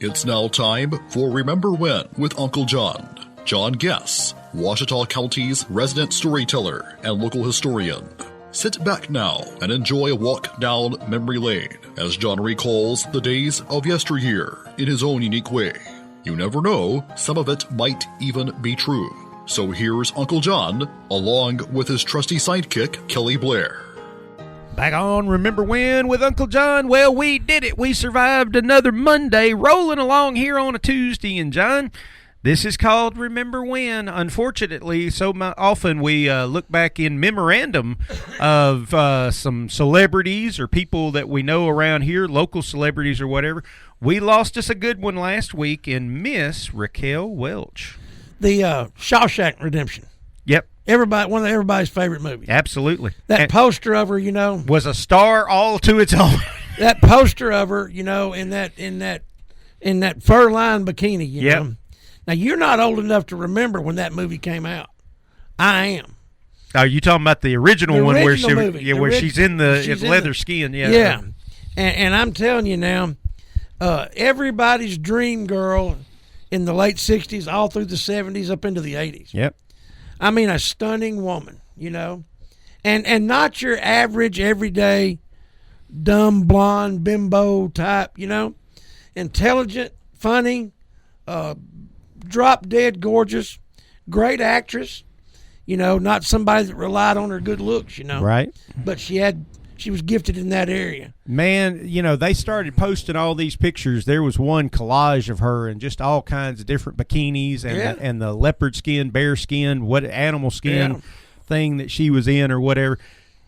It's now time for Remember When with Uncle John. John Guess, Ouachita County's resident storyteller and local historian. Sit back now and enjoy a walk down memory lane as John recalls the days of yesteryear in his own unique way. You never know, some of it might even be true. So here's Uncle John, along with his trusty sidekick, Kelly Blair. Back on Remember When with Uncle John. Well, we did it. We survived another Monday, rolling along here on a Tuesday. And, John, this is called Remember When. Unfortunately, so often we look back in Memorandum of some celebrities or people that we know around here, local celebrities or whatever. We lost us a good one last week in Miss Raquel Welch. The Shawshank Redemption. Yep. One of everybody's favorite movies. Absolutely. That poster of her, was a star all to its own. That poster of her, in that fur-lined bikini, you know. Now you're not old enough to remember when that movie came out. I am. Are you talking about the original one where she's in the leather skin? Yeah. Yeah. And I'm telling you now, everybody's dream girl in the late 60s, all through the 70s, up into the 80s. Yep. I mean, a stunning woman, and not your average, everyday, dumb, blonde, bimbo type, intelligent, funny, drop-dead gorgeous, great actress, not somebody that relied on her good looks, Right. But she was gifted in that area. Man, they started posting all these pictures. There was one collage of her in just all kinds of different bikinis and the leopard skin, bear skin, what animal skin thing that she was in or whatever.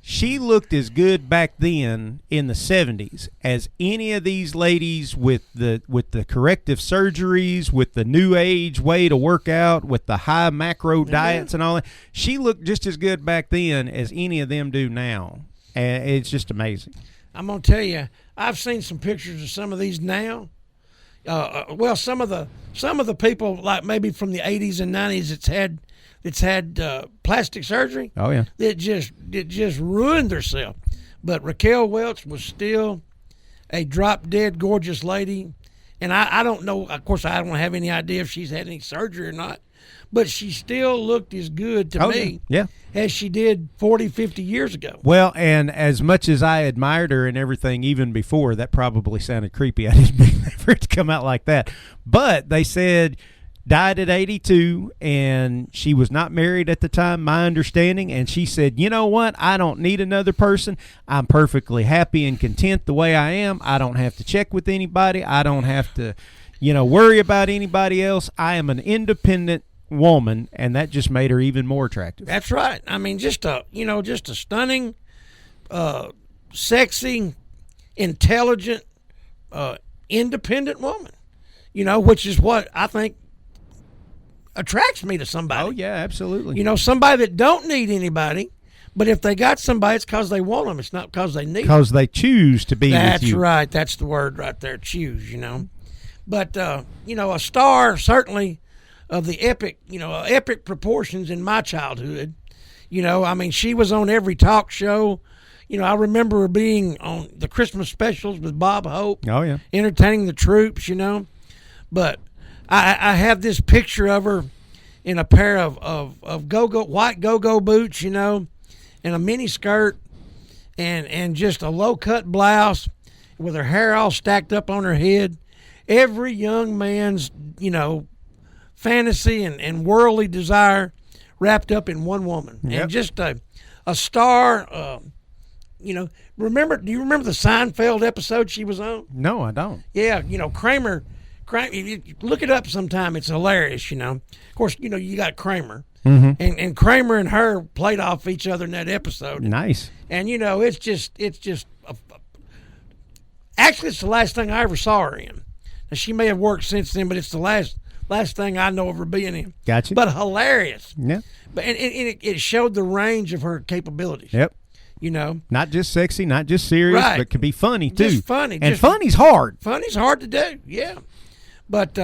She looked as good back then in the 70s as any of these ladies with the corrective surgeries, with the new age way to work out, with the high macro diets and all that. She looked just as good back then as any of them do now. And it's just amazing. I'm going to tell you, I've seen some pictures of some of these now. Some of the people, like maybe from the 80s and 90s, that's had plastic surgery. Oh yeah, it just ruined herself. But Raquel Welch was still a drop dead gorgeous lady, and I don't know. Of course, I don't have any idea if she's had any surgery or not. But she still looked as good to me as she did 40, 50 years ago. Well, and as much as I admired her and everything even before, that probably sounded creepy. I didn't mean for it to come out like that. But they said died at 82, and she was not married at the time, my understanding. And she said, you know what? I don't need another person. I'm perfectly happy and content the way I am. I don't have to check with anybody. I don't have to, worry about anybody else. I am an independent woman, and that just made her even more attractive. That's right. I mean, just a stunning, sexy, intelligent, independent woman. Which is what I think attracts me to somebody. Oh yeah, absolutely. Somebody that don't need anybody, but if they got somebody, it's because they want them. It's not because they need them. Because they choose to be with you. That's right. That's the word right there. Choose. But a star certainly of the epic proportions in my childhood. She was on every talk show. I remember her being on the Christmas specials with Bob Hope. Oh, yeah. Entertaining the troops, But I have this picture of her in a pair of white go-go boots, and a mini skirt and just a low-cut blouse with her hair all stacked up on her head. Every young man's, fantasy and worldly desire wrapped up in one woman. Yep. And just a star. Do you remember the Seinfeld episode she was on? No, I don't. Yeah, Kramer, you look it up sometime. It's hilarious. Of course, you got Kramer, and Kramer and her played off each other in that episode. Nice. And it's just actually it's the last thing I ever saw her in. Now, she may have worked since then, but it's the last thing I know of her being in. Gotcha. But hilarious. Yeah. But and it showed the range of her capabilities. Yep. Not just sexy, not just serious, right. But could be funny too. Just funny. And funny's hard. Funny's hard to do. Yeah. But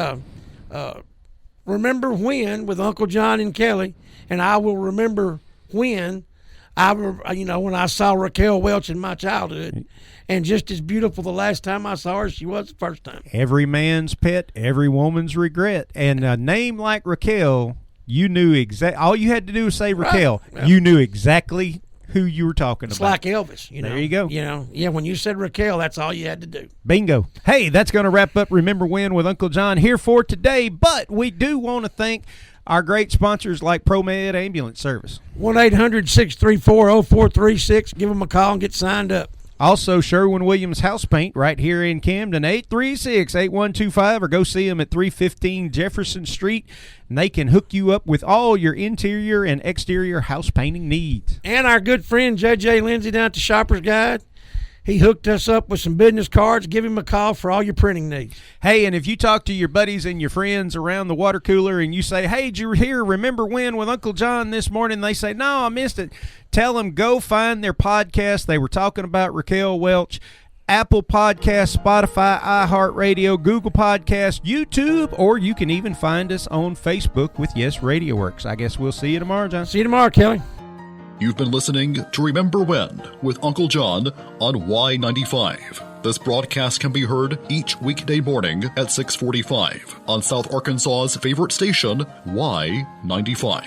Remember When with Uncle John and Kelly, and I will remember when I saw Raquel Welch in my childhood, and just as beautiful the last time I saw her as she was the first time. Every man's pet, every woman's regret. And a name like Raquel, you knew all you had to do was say Raquel. Right. You knew exactly who you were talking It's about. like Elvis, you know. There you go. You know, yeah, when you said Raquel, that's all you had to do. Bingo. Hey, that's going to wrap up Remember When with Uncle John here for today, but we do want to thank our great sponsors like ProMed Ambulance Service. 1-800-634-0436. Give them a call and get signed up. Also, Sherwin-Williams House Paint right here in Camden, 836-8125, or go see them at 315 Jefferson Street, and they can hook you up with all your interior and exterior house painting needs. And our good friend J.J. Lindsay down at the Shopper's Guide, he hooked us up with some business cards. Give him a call for all your printing needs. Hey, and if you talk to your buddies and your friends around the water cooler and you say, hey, did you hear Remember When with Uncle John this morning? They say, no, I missed it. Tell them go find their podcast. They were talking about Raquel Welch. Apple Podcasts, Spotify, iHeartRadio, Google Podcasts, YouTube, or you can even find us on Facebook with Yes Radio Works. I guess we'll see you tomorrow, John. See you tomorrow, Kelly. You've been listening to Remember When with Uncle John on Y95. This broadcast can be heard each weekday morning at 6:45 on South Arkansas's favorite station, Y95.